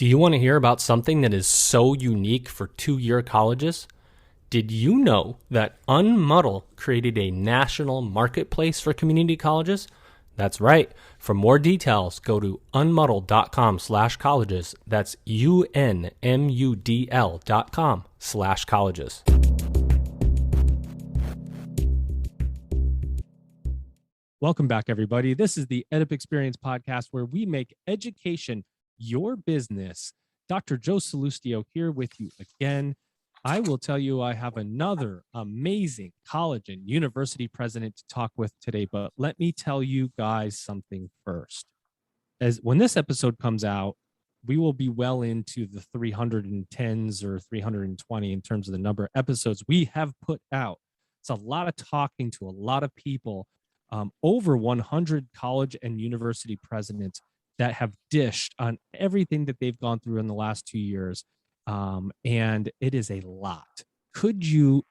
Do you want to hear about something that is so unique for two-year colleges? Did you know that Unmuddle created a national marketplace for community colleges? That's right. For more details, go to unmuddle.com/colleges. That's UNMUDL.com/colleges. Welcome back, everybody. This is the EdUp Experience podcast where we make education your business. Dr. Joe Salustio here with you again. I will tell you I have another amazing college and university president to talk with today, but let me tell you guys something first. As when this episode comes out, we will be well into the 310s or 320 in terms of the number of episodes we have put out. It's a lot of talking to a lot of people, over 100 college and university presidents that have dished on everything that they've gone through in the last 2 years. And it is a lot. Could you,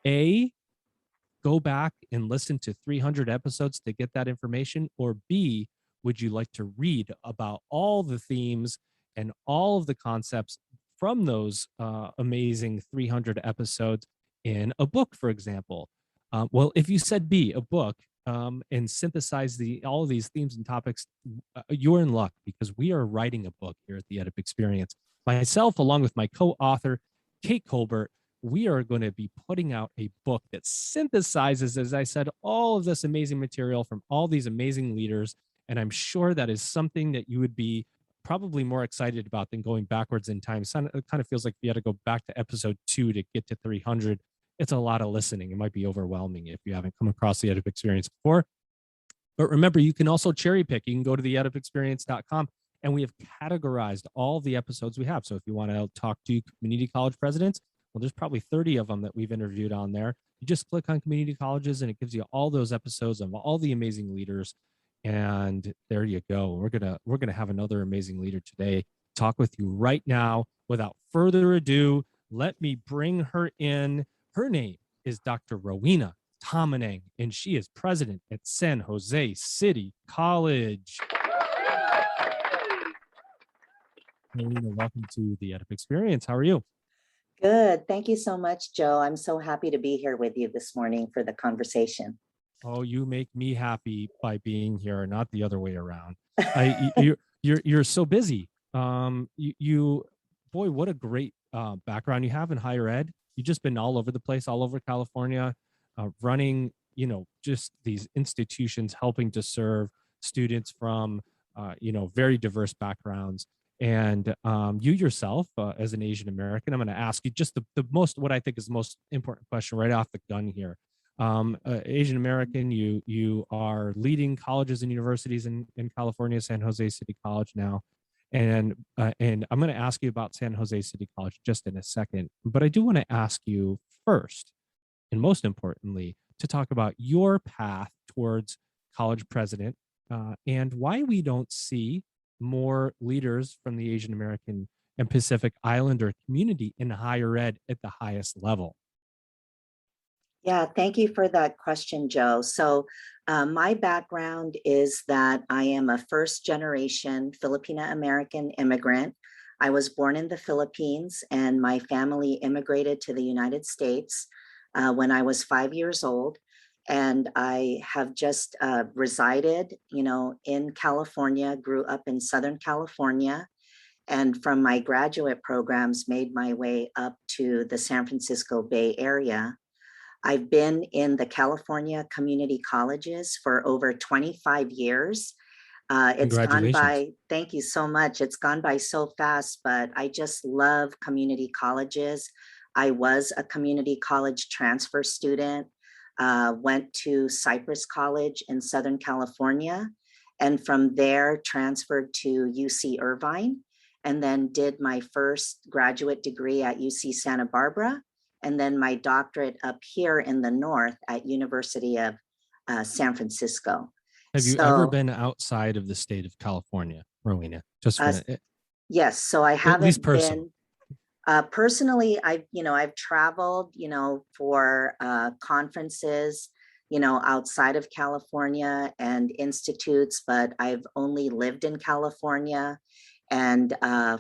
go back and listen to 300 episodes to get that information? Or B, would you like to read about all the themes and all of the concepts from those amazing 300 episodes in a book, for example? Well, if you said B, a book, and synthesize all of these themes and topics, you're in luck because we are writing a book here at the EdUp Experience. Myself, along with my co-author, Kate Colbert, we are going to be putting out a book that synthesizes, as I said, all of this amazing material from all these amazing leaders. And I'm sure that is something that you would be probably more excited about than going backwards in time. So it kind of feels like you had to go back to episode 2 to get to 300. It's a lot of listening. It might be overwhelming if you haven't come across the EdUp Experience before. But remember, you can also cherry pick. You can go to the edupexperience.com, and we have categorized all the episodes we have. So if you want to talk to community college presidents, well, there's probably 30 of them that we've interviewed on there. You just click on community colleges, and it gives you all those episodes of all the amazing leaders. And there you go. We're gonna have another amazing leader today talk with you right now. Without further ado, let me bring her in. Her name is Dr. Rowena Tomaneng, and she is president at San Jose City College. Rowena, welcome to the EdUp Experience. How are you? Good. Thank you so much, Joe. I'm so happy to be here with you this morning for the conversation. Oh, you make me happy by being here, not the other way around. You're so busy. Boy, what a great background you have in higher ed. You've just been all over the place, all over California, running, just these institutions, helping to serve students from, very diverse backgrounds. And you yourself, as an Asian American, I'm going to ask you just what I think is the most important question right off the gun here. Asian American, you are leading colleges and universities in California, San Jose City College now. And I'm going to ask you about San Jose City College just in a second, but I do want to ask you first, and most importantly, to talk about your path towards college president, and why we don't see more leaders from the Asian American and Pacific Islander community in higher ed at the highest level. Yeah, thank you for that question, Joe. So my background is that I am a first generation Filipino American immigrant. I was born in the Philippines and my family immigrated to the United States when I was 5 years old. And I have just resided, in California, grew up in Southern California. And from my graduate programs, made my way up to the San Francisco Bay Area. I've been in the California community colleges for over 25 years. It's gone by, thank you so much. It's gone by so fast, but I just love community colleges. I was a community college transfer student, went to Cypress College in Southern California, and from there transferred to UC Irvine, and then did my first graduate degree at UC Santa Barbara, and then my doctorate up here in the north at University of San Francisco. Have you ever been outside of the state of California, Rowena? Yes, so I haven't at least been. Personally, I've traveled, for conferences, outside of California and institutes, but I've only lived in California. And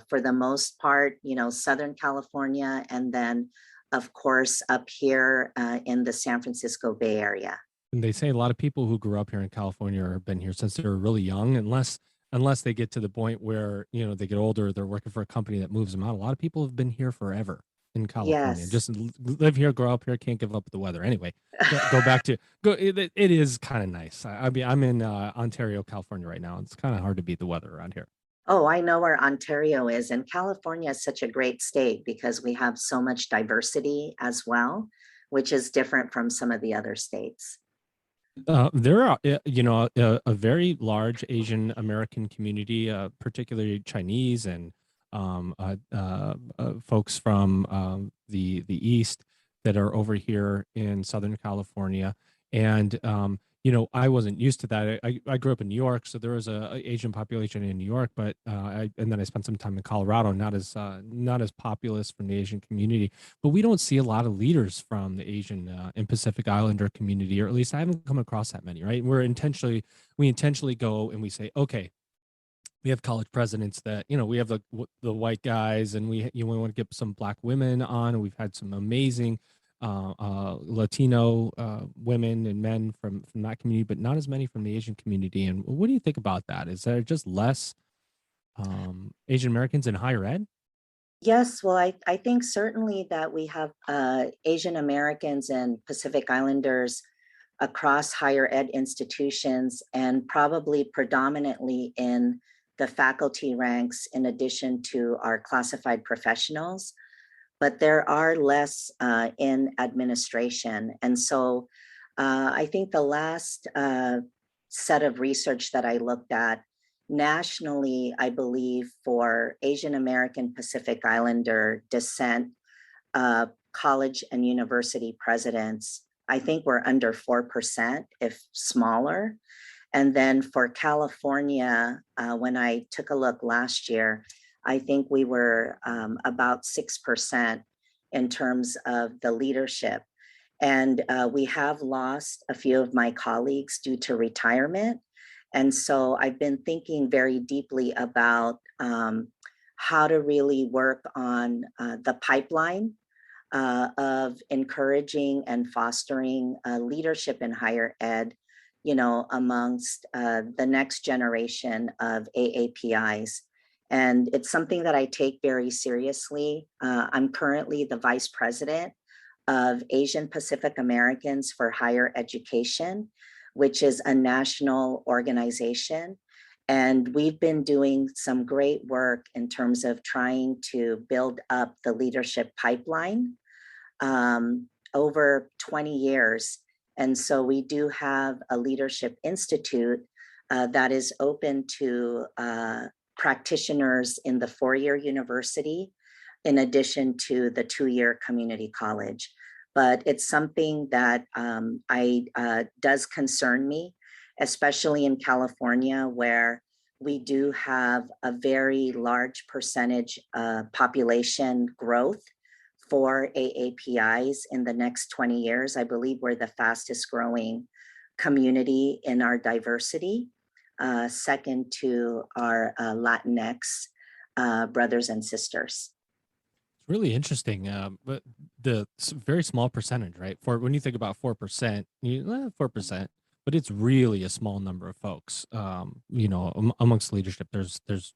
for the most part, Southern California, and then, of course, up here in the San Francisco Bay Area. And they say a lot of people who grew up here in California or have been here since they were really young, unless they get to the point where, they get older, they're working for a company that moves them out. A lot of people have been here forever in California. Yes. Just live here, grow up here, can't give up the weather. Anyway, go back to go. It is kind of nice. I mean, I'm in Ontario, California right now. It's kind of hard to beat the weather around here. Oh, I know where Ontario is, and California is such a great state because we have so much diversity as well, which is different from some of the other states. There are, a very large Asian American community, particularly Chinese and folks from the East that are over here in Southern California. And, I wasn't used to that. I grew up in New York, so there was a Asian population in New York, but and then I spent some time in Colorado, not as populous from the Asian community. But we don't see a lot of leaders from the Asian and Pacific Islander community, or at least I haven't come across that many. Right? We intentionally go and we say, okay, we have college presidents that, we have the white guys, and we want to get some Black women on, and we've had some amazing Latino women and men from that community, but not as many from the Asian community. And what do you think about that? Is there just less Asian Americans in higher ed? Yes, well, I think certainly that we have Asian Americans and Pacific Islanders across higher ed institutions, and probably predominantly in the faculty ranks, in addition to our classified professionals. But there are less in administration. And so I think the last set of research that I looked at nationally, I believe for Asian American Pacific Islander descent, college and university presidents, I think we're under 4%, if smaller. And then for California, when I took a look last year, I think we were about 6% in terms of the leadership. And we have lost a few of my colleagues due to retirement. And so I've been thinking very deeply about how to really work on the pipeline of encouraging and fostering leadership in higher ed, amongst the next generation of AAPIs. And it's something that I take very seriously. I'm currently the vice president of Asian Pacific Americans for Higher Education, which is a national organization. And we've been doing some great work in terms of trying to build up the leadership pipeline over 20 years. And so we do have a leadership institute that is open to practitioners in the four-year university, in addition to the two-year community college. But it's something that does concern me, especially in California, where we do have a very large percentage population growth for AAPIs in the next 20 years. I believe we're the fastest growing community in our diversity, second to our Latinx brothers and sisters. It's really interesting, but the very small percentage, right? For when you think about 4%, 4%, but it's really a small number of folks. Amongst leadership, there's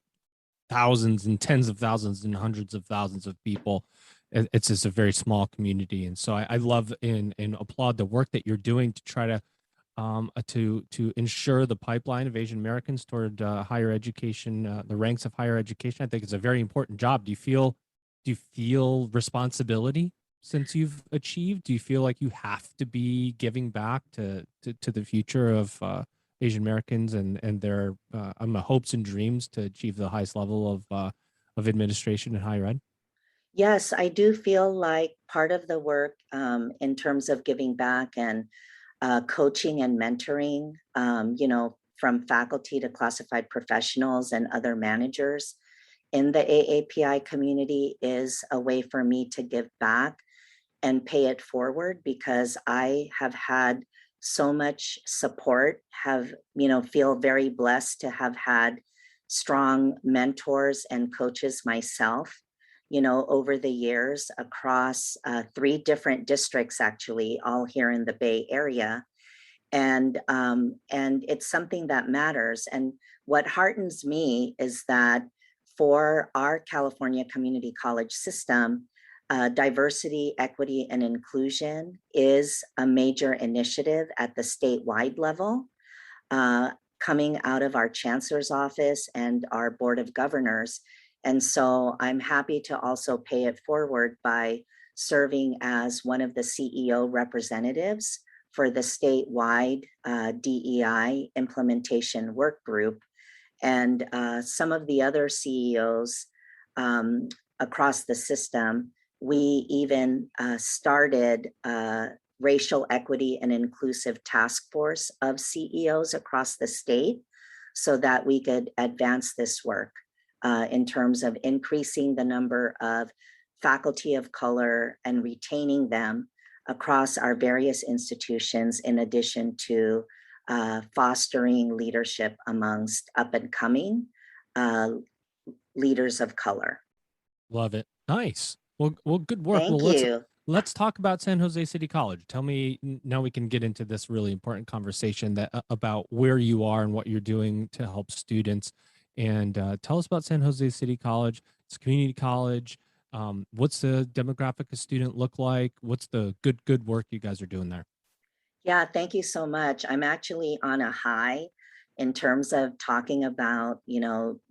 thousands and tens of thousands and hundreds of thousands of people. It's just a very small community, and so I love and applaud the work that you're doing to try to ensure the pipeline of Asian Americans toward higher education, the ranks of higher education. I think it's a very important job. Do you feel responsibility since you've achieved? Do you feel like you have to be giving back to the future of Asian Americans and their hopes and dreams to achieve the highest level of administration in higher ed? Yes, I do feel like part of the work in terms of giving back and coaching and mentoring, from faculty to classified professionals and other managers in the AAPI community is a way for me to give back and pay it forward, because I have had so much support, feel very blessed to have had strong mentors and coaches myself, over the years across 3 different districts, actually, all here in the Bay Area. And it's something that matters. And what heartens me is that for our California community college system, diversity, equity, and inclusion is a major initiative at the statewide level, coming out of our chancellor's office and our board of governors. And so I'm happy to also pay it forward by serving as one of the CEO representatives for the statewide DEI implementation work group. And some of the other CEOs across the system, we even started a racial equity and inclusive task force of CEOs across the state so that we could advance this work in terms of increasing the number of faculty of color and retaining them across our various institutions, in addition to fostering leadership amongst up and coming leaders of color. Love it. Nice. Well, good work. Thank you. Let's talk about San Jose City College. Tell me, now we can get into this really important conversation about where you are and what you're doing to help students. And tell us about San Jose City College. It's a community college. What's the demographic of student look like? What's the good work you guys are doing there? Yeah, thank you so much. I'm actually on a high in terms of talking about,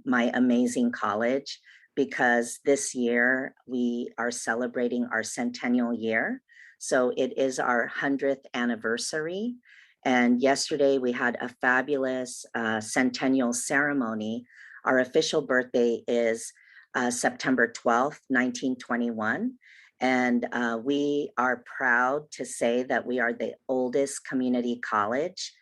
my amazing college, because this year we are celebrating our centennial year. So it is our 100th anniversary. And yesterday we had a fabulous centennial ceremony. Our official birthday is September 12th, 1921. And we are proud to say that we are the oldest community college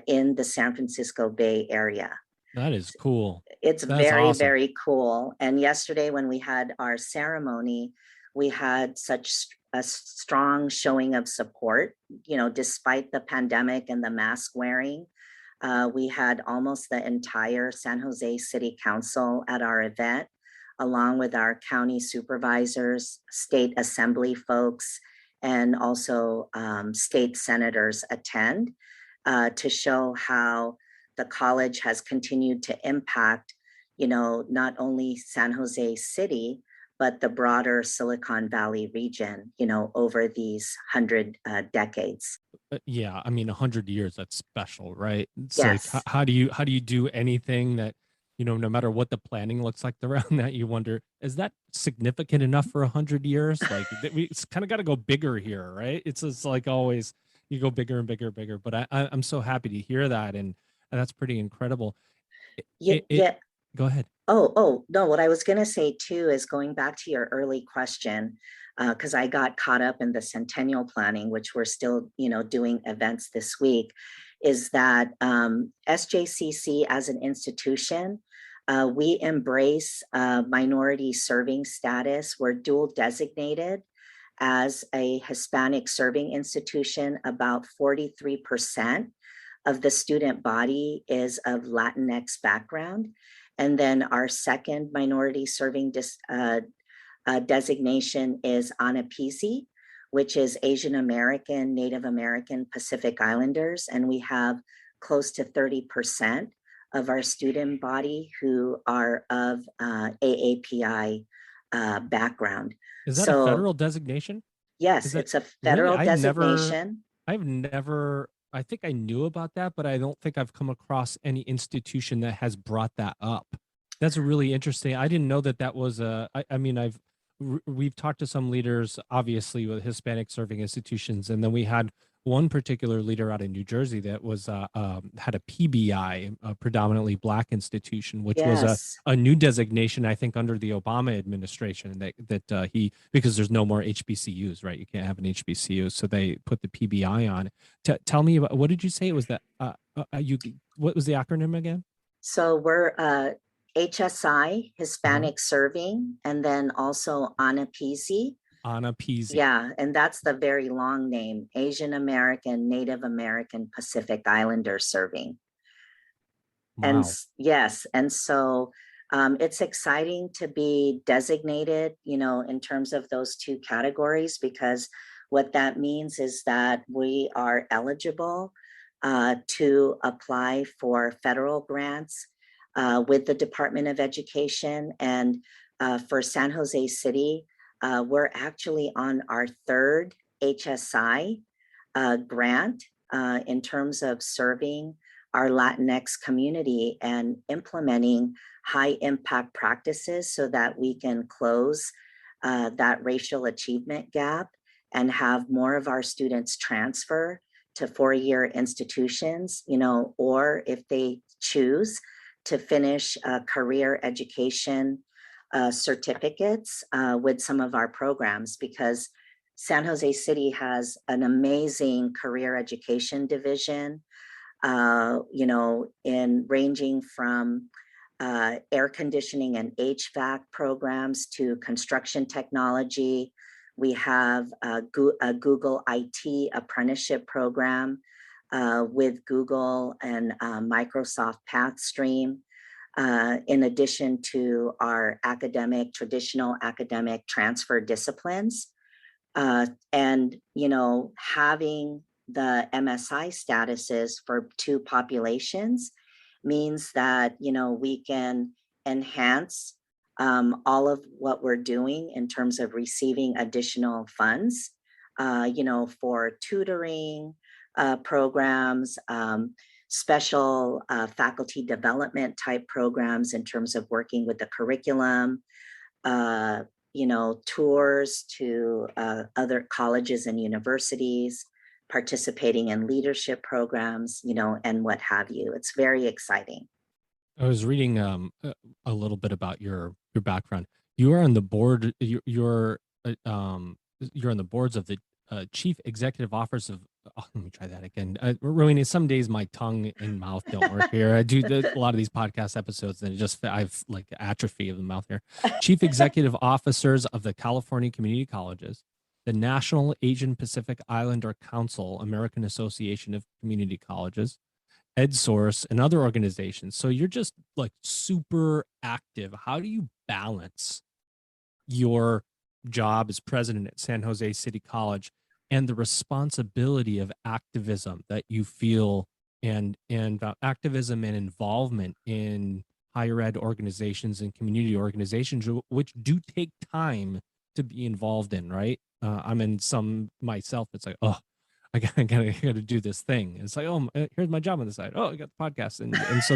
in the San Francisco Bay Area. That is cool. It's That's very, awesome. very cool. And yesterday when we had our ceremony, we had such a strong showing of support, despite the pandemic and the mask wearing. We had almost the entire San Jose City Council at our event, along with our county supervisors, state assembly folks, and also state senators attend to show how the college has continued to impact, not only San Jose City, but the broader Silicon Valley region, over these 100 decades. Yeah, I mean, 100 years, that's special, right? It's Yes. like, how do you do anything that, no matter what the planning looks like around that, you wonder, is that significant enough for 100 years? Like, it's kind of got to go bigger here, right? It's like always, you go bigger and bigger and bigger. But I'm so happy to hear that, and that's pretty incredible. Yeah. Go ahead. Oh, no, what I was going to say too is going back to your early question, because I got caught up in the centennial planning, which we're still, doing events this week, is that SJCC as an institution, we embrace minority serving status. We're dual designated as a Hispanic serving institution. About 43% of the student body is of Latinx background. And then our second minority serving designation is AAPI, which is Asian American, Native American, Pacific Islanders. And we have close to 30% of our student body who are of AAPI background. Is that a federal designation? Yes, it's a federal designation. I think I knew about that, but I don't think I've come across any institution that has brought that up. That's really interesting. I didn't know that was we've talked to some leaders, obviously, with Hispanic serving institutions, and then we had one particular leader out of New Jersey that was had a PBI, a predominantly Black institution, which was a new designation, I think, under the Obama administration. That because there's no more HBCUs, right? You can't have an HBCU, so they put the PBI on. Tell me about, what did you say it was, that what was the acronym again? So we're HSI, Hispanic Serving, and then also AAPI. AAPI. Yeah, and that's the very long name, Asian American, Native American, Pacific Islander Serving. Wow. Yes, and so it's exciting to be designated, in terms of those two categories, because what that means is that we are eligible to apply for federal grants with the Department of Education. And for San Jose City, we're actually on our third HSI grant in terms of serving our Latinx community and implementing high impact practices so that we can close that racial achievement gap and have more of our students transfer to four-year institutions, or if they choose to finish career education certificates with some of our programs, because San Jose City has an amazing career education division, in ranging from air conditioning and HVAC programs to construction technology. We have a Google IT apprenticeship program with Google and Microsoft PathStream, in addition to our traditional academic transfer disciplines. And, having the MSI statuses for two populations means that, we can enhance all of what we're doing in terms of receiving additional funds, for tutoring programs, special faculty development type programs in terms of working with the curriculum, tours to other colleges and universities, participating in leadership programs, and what have you. It's very exciting. I was reading a little bit about your background. You are on the board. You're on the boards of the chief executive officers of. Oh, let me try that again. Rowena, some days my tongue and mouth don't work here. I do a lot of these podcast episodes, and I've like atrophy of the mouth here. Chief executive officers of the California Community Colleges, the National Asian Pacific Islander Council, American Association of Community Colleges, EdSource, and other organizations. So you're just like super active. How do you balance your job as president at San Jose City College and the responsibility of activism that you feel, and activism and involvement in higher ed organizations and community organizations, which do take time to be involved in, right? I'm in some myself. It's like, oh, I gotta do this thing. It's like, oh, here's my job on the side. Oh, I got the podcast, and so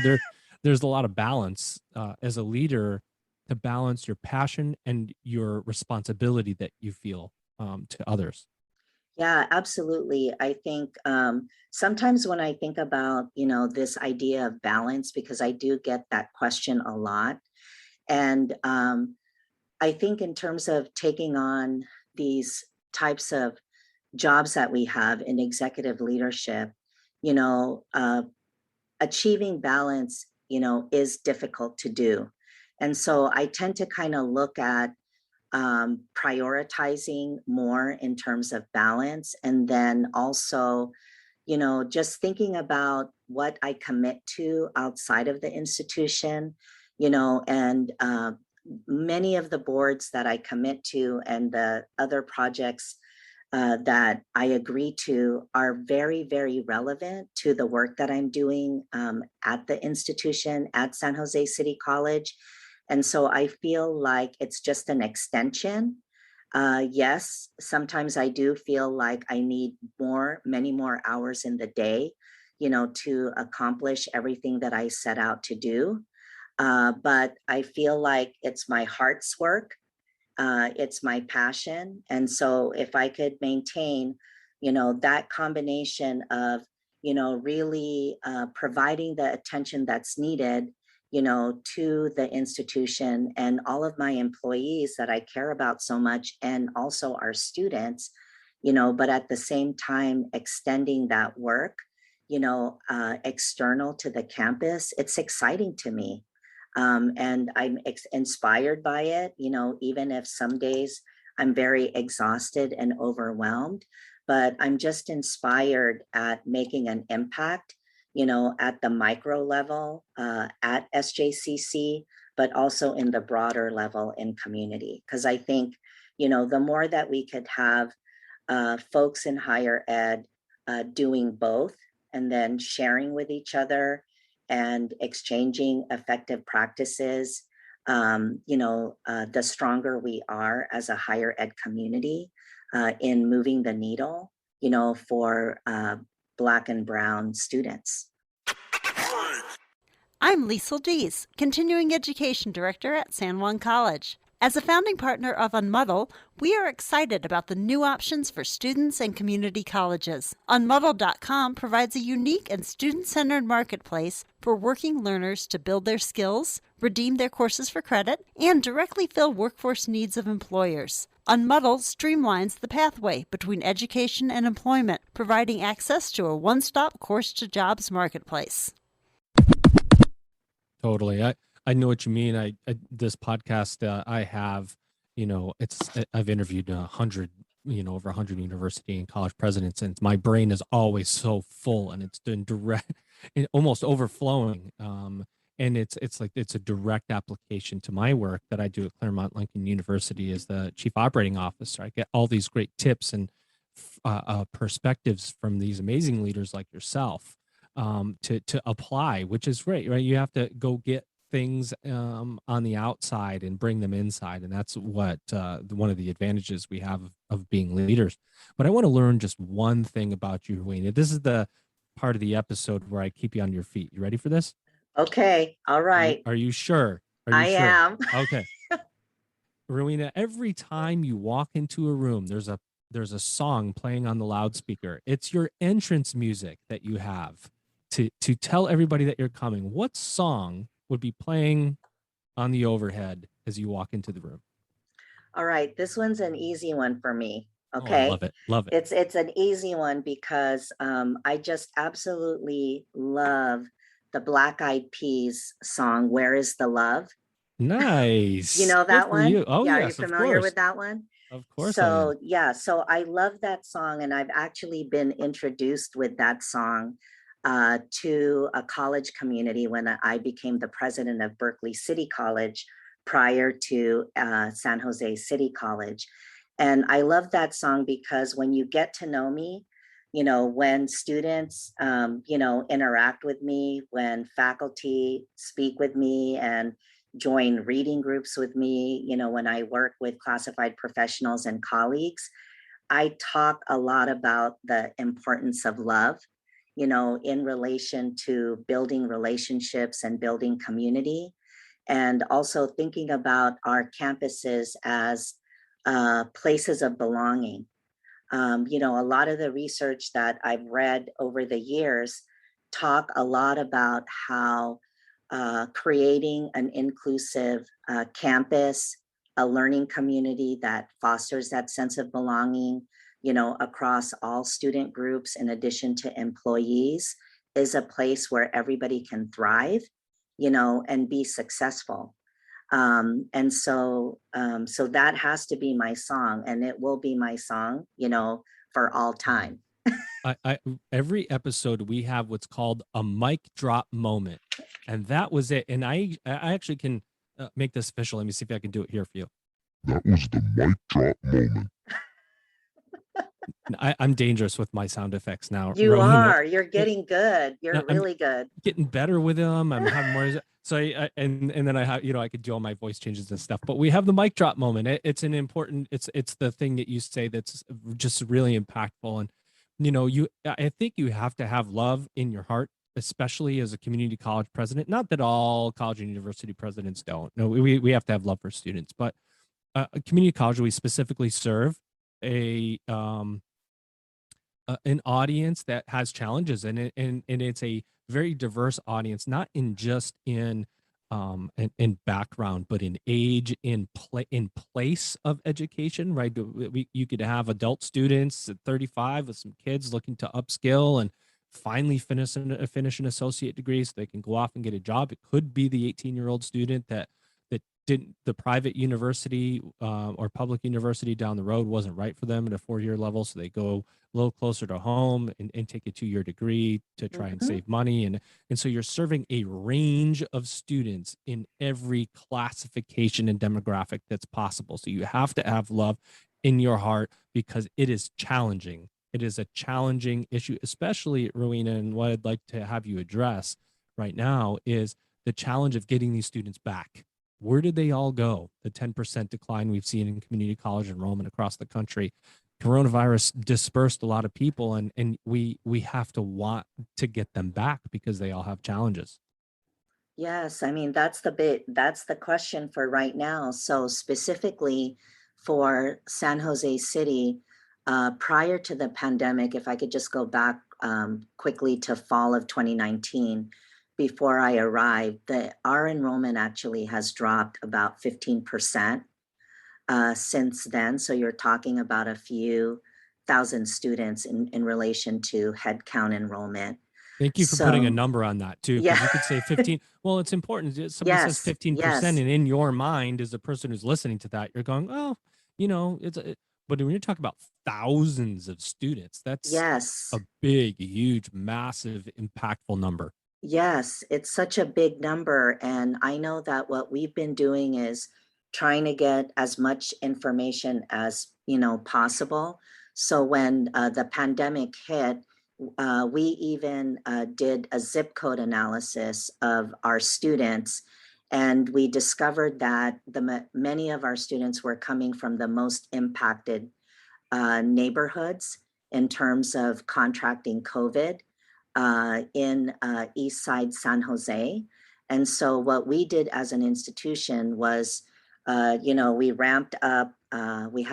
there's a lot of balance as a leader to balance your passion and your responsibility that you feel to others. Yeah, absolutely. I think sometimes when I think about, this idea of balance, because I do get that question a lot. And I think in terms of taking on these types of jobs that we have in executive leadership, achieving balance, is difficult to do. And so I tend to kind of look at prioritizing more in terms of balance. And then also, just thinking about what I commit to outside of the institution, and many of the boards that I commit to and the other projects that I agree to are very, very relevant to the work that I'm doing at the institution at San Jose City College. And so I feel like it's just an extension. Yes, sometimes I do feel like I need many more hours in the day, to accomplish everything that I set out to do. But I feel like it's my heart's work. It's my passion. And so if I could maintain, that combination of, really providing the attention that's needed, to the institution and all of my employees that I care about so much, and also our students, but at the same time, extending that work, external to the campus, it's exciting to me. And I'm inspired by it, even if some days I'm very exhausted and overwhelmed, but I'm just inspired at making an impact, at the micro level at SJCC, but also in the broader level in community. Because I think, the more that we could have folks in higher ed doing both and then sharing with each other and exchanging effective practices, the stronger we are as a higher ed community in moving the needle, for Black and Brown students. I'm Liesl Dees, Continuing Education Director at San Juan College. As a founding partner of Unmuddle, we are excited about the new options for students and community colleges. Unmuddle.com provides a unique and student-centered marketplace for working learners to build their skills, redeem their courses for credit, and directly fill workforce needs of employers. Unmuddle streamlines the pathway between education and employment, providing access to a one-stop course-to-jobs marketplace. Totally. I know what you mean. This podcast I have, I've interviewed 100, over 100 university and college presidents, and my brain is always so full, and it's been direct, almost overflowing. And it's a direct application to my work that I do at Claremont Lincoln University as the chief operating officer. I get all these great tips and perspectives from these amazing leaders like yourself to apply, which is great, right? You have to go get things on the outside and bring them inside, and that's what one of the advantages we have of being leaders. But I want to learn just one thing about you, Rowena. This is the part of the episode where I keep you on your feet. You ready for this? Okay. All right. Are you sure? I am. Okay. Rowena, every time you walk into a room, there's a song playing on the loudspeaker. It's your entrance music that you have to tell everybody that you're coming. What song would be playing on the overhead as you walk into the room? All right. This one's an easy one for me. Okay. Oh, love it. It's an easy one because I just absolutely love the Black Eyed Peas song, Where Is the Love? Nice. You know that one? You. Oh, yeah. yes, Are you familiar with that one? Of course. So so I love that song, and I've actually been introduced with that song to a college community when I became the president of Berkeley City College prior to San Jose City College. And I love that song because when you get to know me, when students, interact with me, when faculty speak with me and join reading groups with me, when I work with classified professionals and colleagues, I talk a lot about the importance of love, in relation to building relationships and building community, and also thinking about our campuses as places of belonging. A lot of the research that I've read over the years talk a lot about how creating an inclusive campus, a learning community that fosters that sense of belonging, across all student groups, in addition to employees, is a place where everybody can thrive, and be successful. And so that has to be my song, and it will be my song, for all time. Every episode we have what's called a mic drop moment, and that was it. And I actually can make this official. Let me see if I can do it here for you. That was the mic drop moment. I'm dangerous with my sound effects now. You Rowena. are. You're getting good. You're really good. Getting better with them. I'm having more. So and then I have, I could do all my voice changes and stuff. But we have the mic drop moment. It's an important. It's the thing that you say that's just really impactful. And I think you have to have love in your heart, especially as a community college president. Not that all college and university presidents don't. No, we have to have love for students, but a community college, we specifically serve an audience that has challenges, and it's a very diverse audience, not in just in background, but in age, in place of education, right? You could have adult students at 35 with some kids looking to upskill and finally finish an associate degree so they can go off and get a job. It could be the 18-year-old student that didn't the private university or public university down the road wasn't right for them at a 4-year level, so they go a little closer to home and take a 2-year degree to try and save money. And so you're serving a range of students in every classification and demographic that's possible. So you have to have love in your heart because it is challenging. It is a challenging issue, especially, Rowena, and what I'd like to have you address right now is the challenge of getting these students back. Where did they all go? The 10% decline we've seen in community college enrollment across the country. Coronavirus dispersed a lot of people, and we have to want to get them back because they all have challenges. Yes, I mean, that's the question for right now. So specifically for San Jose City, prior to the pandemic, if I could just go back quickly to fall of 2019, before I arrived, our enrollment actually has dropped about 15% since then. So you're talking about a few thousand students in relation to headcount enrollment. Thank you for putting a number on that too, because Yeah. you could say 15. Well, it's important. Somebody says Yes, 15%, yes. and in your mind, as a person who's listening to that, you're going, oh, you know, but when you're talking about thousands of students, that's Yes. a big, huge, massive, impactful number. Yes, it's such a big number. And I know that what we've been doing is trying to get as much information as, possible. So when the pandemic hit, we even did a zip code analysis of our students. And we discovered that many of our students were coming from the most impacted neighborhoods in terms of contracting COVID in East Side San Jose. And so what we did as an institution was, we ramped up, we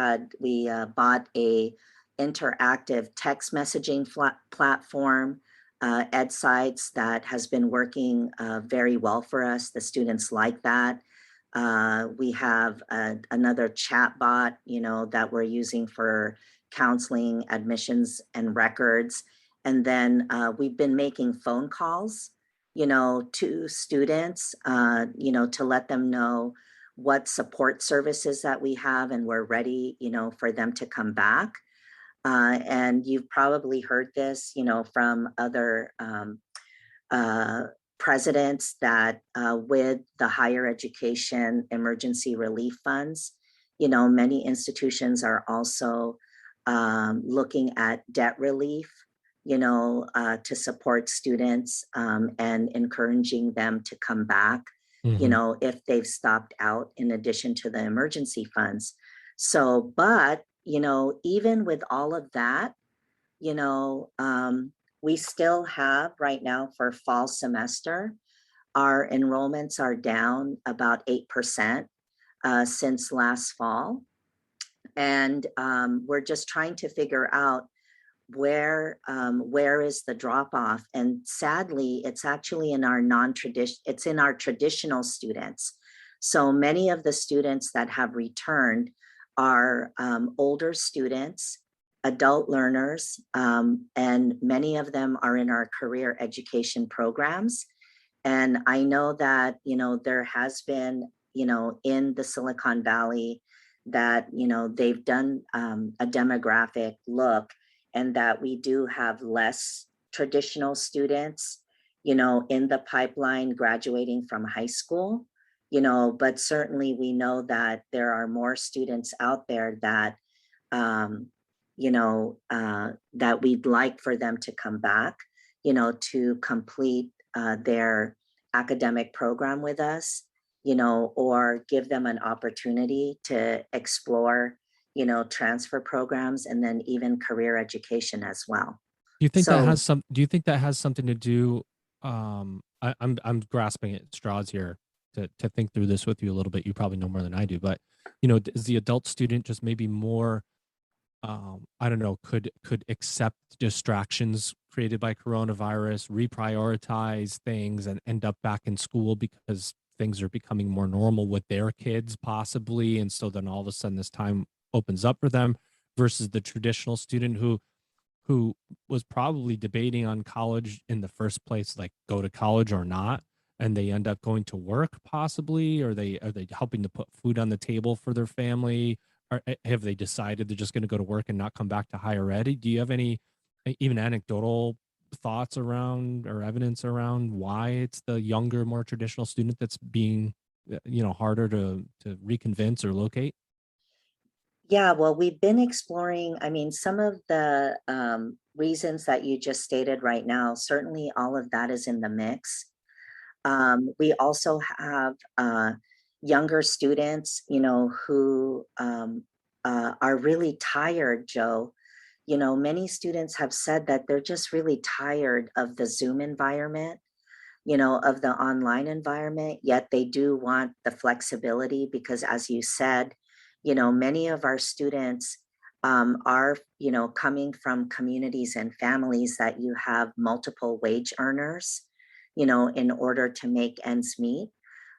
bought a interactive text messaging platform, EdSites, that has been working very well for us. The students like that. We have another chat bot, that we're using for counseling, admissions, and records. And then we've been making phone calls, to students, to let them know what support services that we have, and we're ready, for them to come back. And you've probably heard this, from other presidents that with the higher education emergency relief funds, many institutions are also looking at debt relief, to support students and encouraging them to come back, if they've stopped out in addition to the emergency funds. So, but, even with all of that, we still have right now for fall semester, our enrollments are down about 8% since last fall. And we're just trying to figure out where is the drop off. And sadly, it's actually in our it's in our traditional students. So many of the students that have returned are older students, adult learners, and many of them are in our career education programs. And I know that, there has been, in the Silicon Valley that, they've done a demographic look, and that we do have less traditional students, in the pipeline graduating from high school, but certainly we know that there are more students out there that, that we'd like for them to come back, to complete their academic program with us, or give them an opportunity to explore, transfer programs, and then even career education as well. Do you think So, do you think that has something to do? I'm grasping at straws here to think through this with you a little bit. You probably know more than I do, but is the adult student just maybe more I don't know, could accept distractions created by coronavirus, reprioritize things, and end up back in school because things are becoming more normal with their kids possibly, and so then all of a sudden this time opens up for them, versus the traditional student who was probably debating on college in the first place, like go to college or not, and they end up going to work possibly? Are they helping to put food on the table for their family? Or have they decided they're just going to go to work and not come back to higher ed? Do you have any even anecdotal thoughts around or evidence around why it's the younger, more traditional student that's being, harder to reconvince or locate? Yeah, well, we've been exploring, I mean, some of the reasons that you just stated right now, certainly all of that is in the mix. We also have younger students, who are really tired, Joe. Many students have said that they're just really tired of the Zoom environment, of the online environment, yet they do want the flexibility because, as you said, many of our students are, coming from communities and families that you have multiple wage earners, in order to make ends meet.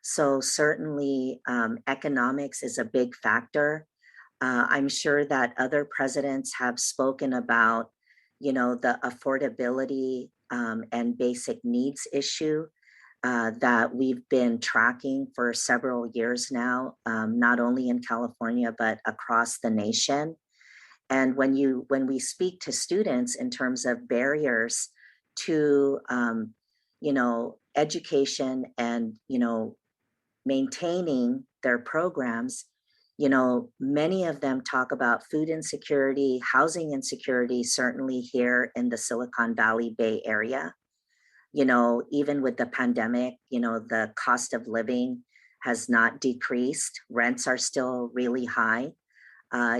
So certainly economics is a big factor. I'm sure that other presidents have spoken about, the affordability and basic needs issue that we've been tracking for several years now, not only in California but across the nation. And when we speak to students in terms of barriers to, education and maintaining their programs, many of them talk about food insecurity, housing insecurity, certainly here in the Silicon Valley Bay Area. Even with the pandemic, the cost of living has not decreased. Rents are still really high.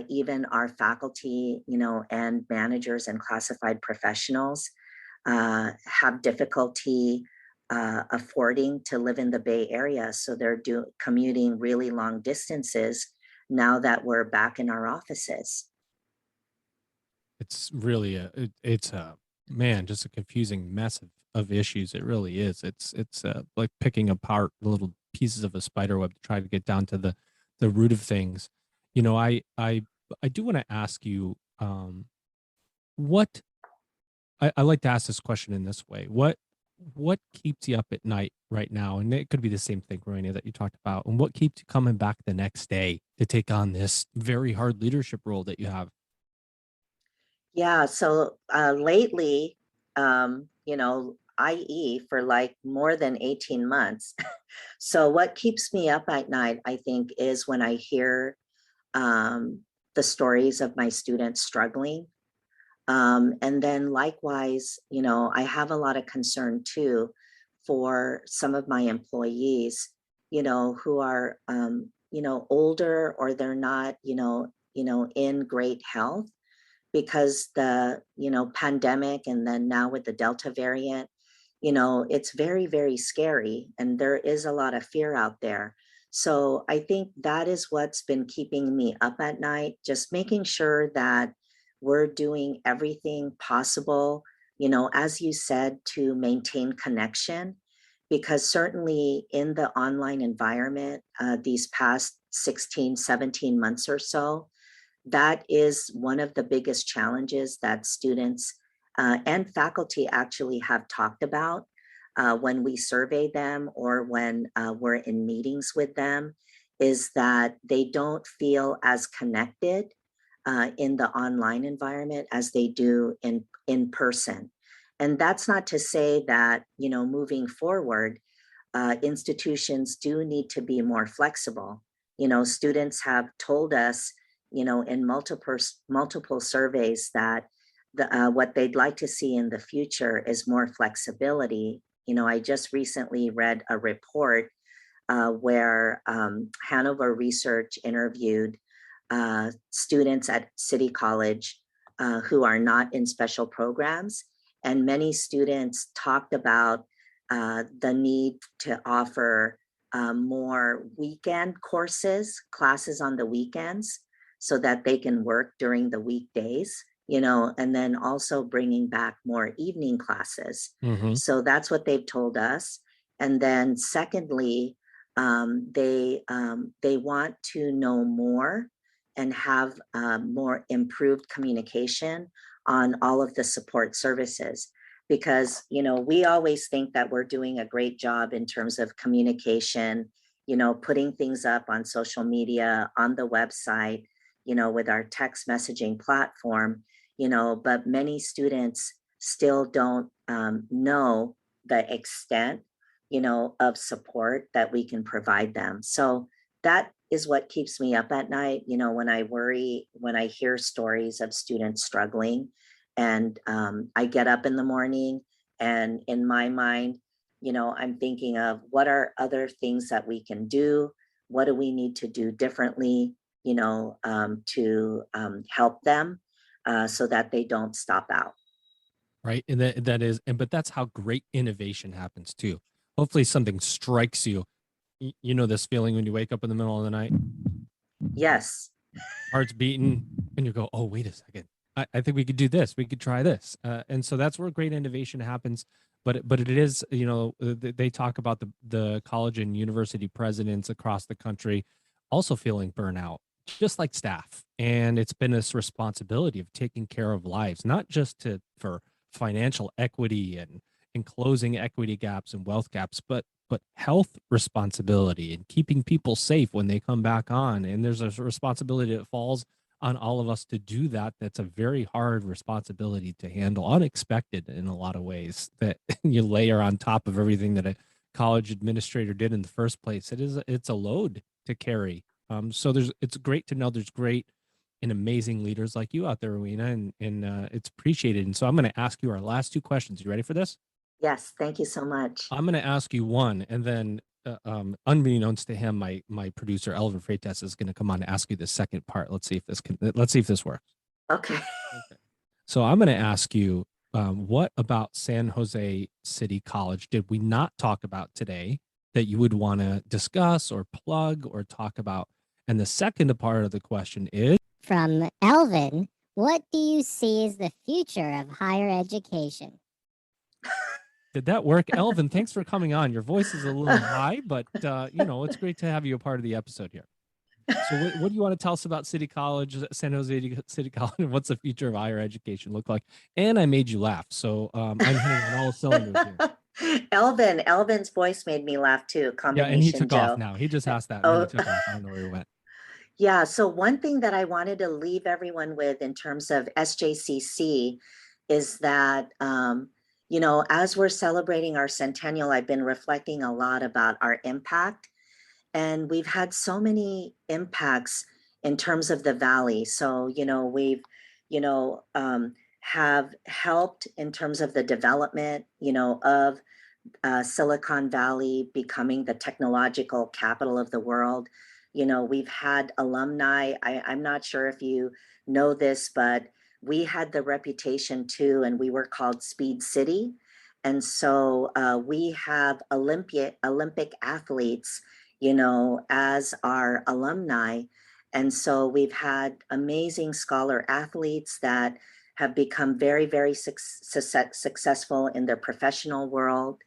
Even our faculty, and managers and classified professionals have difficulty affording to live in the Bay Area. So they're commuting really long distances now that we're back in our offices. It's really it's a man, just a confusing mess of issues. It really is. It's like picking apart little pieces of a spider web to try to get down to the root of things. I do want to ask you, what I like to ask this question in this way. What keeps you up at night right now? And it could be the same thing, Rowena, that you talked about. And what keeps you coming back the next day to take on this very hard leadership role that you have? Yeah, so lately, IE for like more than 18 months. So what keeps me up at night, I think, is when I hear the stories of my students struggling. And then likewise, I have a lot of concern too for some of my employees, who are, older, or they're not, in great health because the, pandemic, and then now with the Delta variant, it's very, very scary, and there is a lot of fear out there. So I think that is what's been keeping me up at night, just making sure that we're doing everything possible, as you said, to maintain connection. Because certainly in the online environment, these past 16, 17 months or so, that is one of the biggest challenges that students and faculty actually have talked about when we survey them, or when we're in meetings with them, is that they don't feel as connected in the online environment as they do in person. And that's not to say that, moving forward, institutions do need to be more flexible. Students have told us, in multiple surveys, that what they'd like to see in the future is more flexibility. I just recently read a report where Hanover Research interviewed students at City College who are not in special programs. And many students talked about the need to offer more weekend courses, classes on the weekends, so that they can work during the weekdays, and then also bringing back more evening classes. Mm-hmm. So that's what they've told us. And then secondly, they want to know more and have more improved communication on all of the support services. because, we always think that we're doing a great job in terms of communication, putting things up on social media, on the website, with our text messaging platform, but many students still don't know the extent, of support that we can provide them. So that is what keeps me up at night, when I hear stories of students struggling. And I get up in the morning, and in my mind, I'm thinking of what are other things that we can do? What do we need to do differently, to help them so that they don't stop out? Right. And but that's how great innovation happens too. Hopefully something strikes you. You know this feeling when you wake up in the middle of the night, Yes. heart's beating, and you go, oh, wait a second. I think we could do this. We could try this. And so that's where great innovation happens. But it is, they talk about the college and university presidents across the country also feeling burnout, just like staff. And it's been this responsibility of taking care of lives, not just for financial equity and closing equity gaps and wealth gaps, but health responsibility and keeping people safe when they come back on. And there's a responsibility that falls on all of us to do that. That's a very hard responsibility to handle, unexpected in a lot of ways, that you layer on top of everything that a college administrator did in the first place. It's a load to carry. So it's great to know there's great and amazing leaders like you out there, Rowena, and it's appreciated. And so I'm going to ask you our last two questions. You ready for this? Yes. Thank you so much. I'm going to ask you one, and then unbeknownst to him, my producer Elvin Freitas is going to come on to ask you the second part. Let's see if this works. Okay. Okay. So I'm going to ask you, what about San Jose City College did we not talk about today that you would want to discuss or plug or talk about? And the second part of the question is from Elvin, what do you see as the future of higher education? Did that work? Elvin, thanks for coming on. Your voice is a little high, but it's great to have you a part of the episode here. So what do you want to tell us about City College, San Jose City College, and what's the future of higher education look like? And I made you laugh, so I'm hitting on all cylinders here. Elvin's voice made me laugh too. Yeah, and he took Joe. off now. He just asked that, and then he took off. I don't know where he went. Yeah, so one thing that I wanted to leave everyone with in terms of SJCC is that, as we're celebrating our centennial, I've been reflecting a lot about our impact. And we've had so many impacts in terms of the Valley. So, we've, have helped in terms of the development, of Silicon Valley becoming the technological capital of the world. We've had alumni. I'm not sure if you know this, but we had the reputation too, and we were called Speed City. And so we have Olympic athletes, as our alumni. And so we've had amazing scholar athletes that have become very, very successful in their professional world,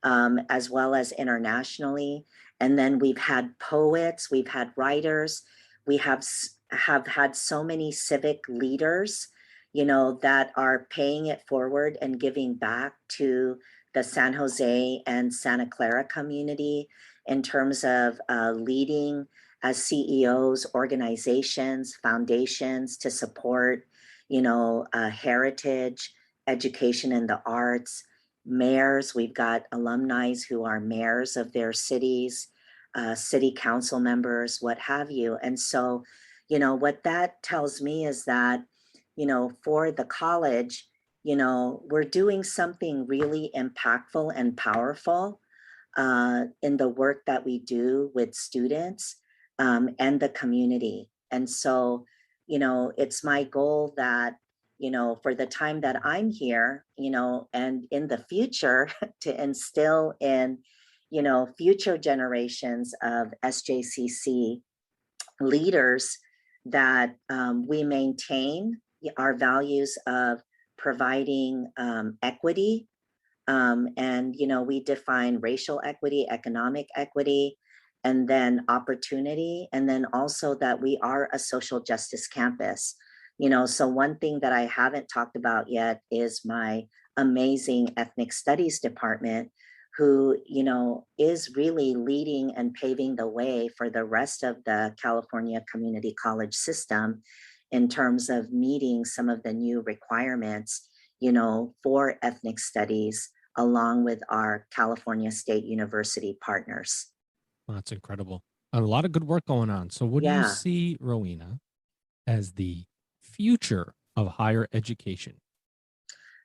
as well as internationally. And then we've had poets, we've had writers, we have had so many civic leaders, that are paying it forward and giving back to the San Jose and Santa Clara community in terms of leading as CEOs, organizations, foundations to support, heritage, education in the arts. Mayors, we've got alumni who are mayors of their cities, city council members, what have you. And so, what that tells me is that, for the college, we're doing something really impactful and powerful in the work that we do with students and the community. And so, it's my goal that, for the time that I'm here, and in the future to instill in, future generations of SJCC leaders that we maintain our values of providing equity. And, we define racial equity, economic equity, and then opportunity. And then also that we are a social justice campus. So one thing that I haven't talked about yet is my amazing ethnic studies department who, is really leading and paving the way for the rest of the California community college system in terms of meeting some of the new requirements, for ethnic studies, along with our California State University partners. Well, that's incredible. A lot of good work going on. So what do you Yeah. see, Rowena, as the future of higher education?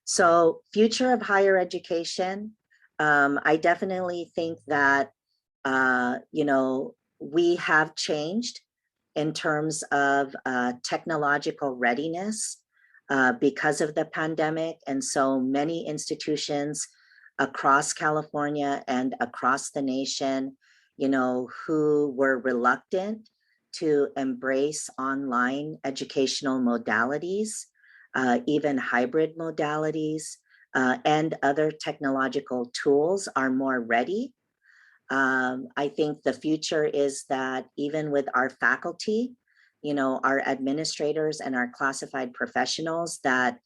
So, future of higher education, I definitely think that, we have changed in terms of technological readiness because of the pandemic. And so many institutions across California and across the nation, who were reluctant to embrace online educational modalities, even hybrid modalities, and other technological tools are more ready. I think the future is that even with our faculty, our administrators and our classified professionals, that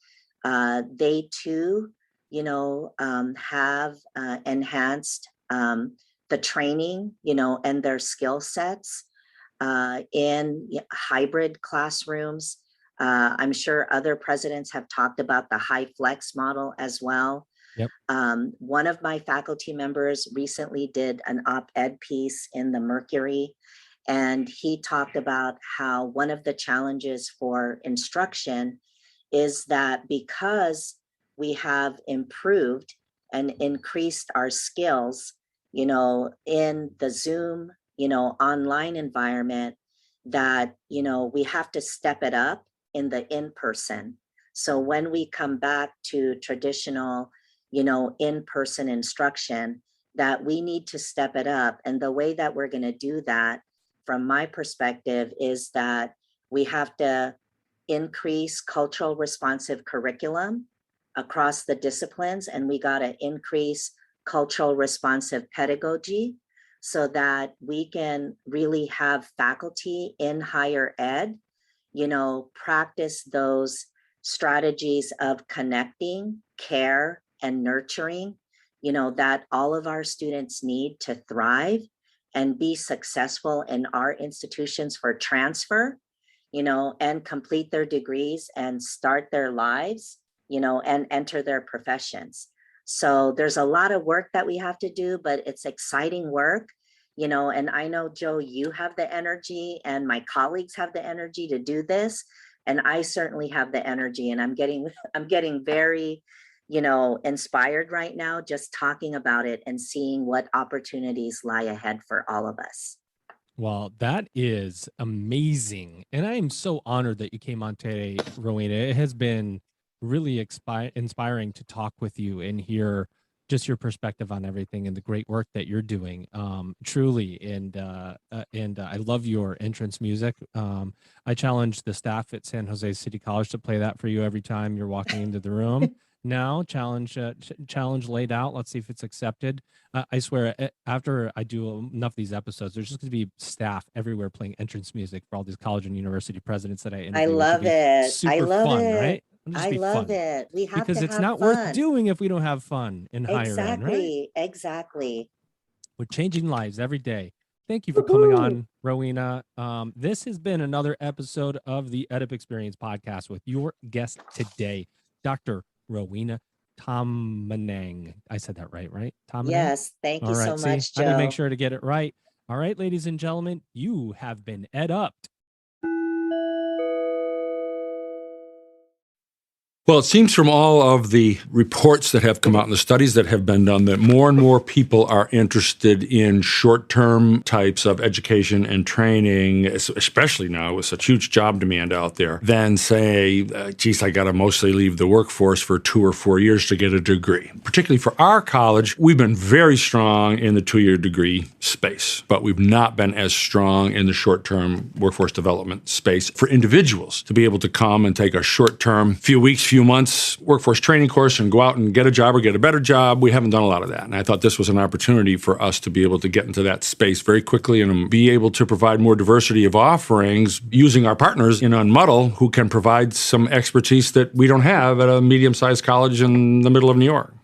they too, have enhanced the training, and their skill sets in hybrid classrooms. I'm sure other presidents have talked about the high flex model as well. Yep. One of my faculty members recently did an op-ed piece in the Mercury, and he talked about how one of the challenges for instruction is that because we have improved and increased our skills, in the Zoom, online environment, that, we have to step it up in the in-person. So when we come back to traditional, in-person instruction, that we need to step it up. And the way that we're going to do that, from my perspective, is that we have to increase cultural responsive curriculum across the disciplines, and we got to increase cultural responsive pedagogy so that we can really have faculty in higher ed, practice those strategies of connecting, care, and nurturing, that all of our students need to thrive and be successful in our institutions for transfer, and complete their degrees and start their lives, and enter their professions. So there's a lot of work that we have to do, but it's exciting work, and I know, Joe, you have the energy and my colleagues have the energy to do this. And I certainly have the energy, and I'm getting very, inspired right now, just talking about it and seeing what opportunities lie ahead for all of us. Well, that is amazing. And I am so honored that you came on today, Rowena. It has been really inspiring to talk with you and hear just your perspective on everything and the great work that you're doing. Truly. And I love your entrance music. I challenge the staff at San Jose City College to play that for you every time you're walking into the room. Now, challenge laid out. Let's see if it's accepted. I swear, after I do enough of these episodes, there's just going to be staff everywhere playing entrance music for all these college and university presidents that I interview. I love it. Super I love fun, it. right? I love it. We have because to it's have not fun. worth doing if we don't have fun in higher ed, right? Exactly. We're changing lives every day. Thank you for coming on, Rowena. This has been another episode of the EdUp Experience podcast with your guest today, Dr. Rowena Tomaneng. I said that right? Tomaneng? Yes. Thank you so much, Joe. I did make sure to get it right. All right, ladies and gentlemen, you have been EdUp'd. Well, it seems from all of the reports that have come out and the studies that have been done that more and more people are interested in short-term types of education and training, especially now with such huge job demand out there, than say, geez, I got to mostly leave the workforce for 2 or 4 years to get a degree. Particularly for our college, we've been very strong in the 2-year degree space, but we've not been as strong in the short-term workforce development space for individuals to be able to come and take a short-term, few weeks, few few months workforce training course and go out and get a job or get a better job. We haven't done a lot of that. And I thought this was an opportunity for us to be able to get into that space very quickly and be able to provide more diversity of offerings using our partners in Unmuddle, who can provide some expertise that we don't have at a medium-sized college in the middle of New York.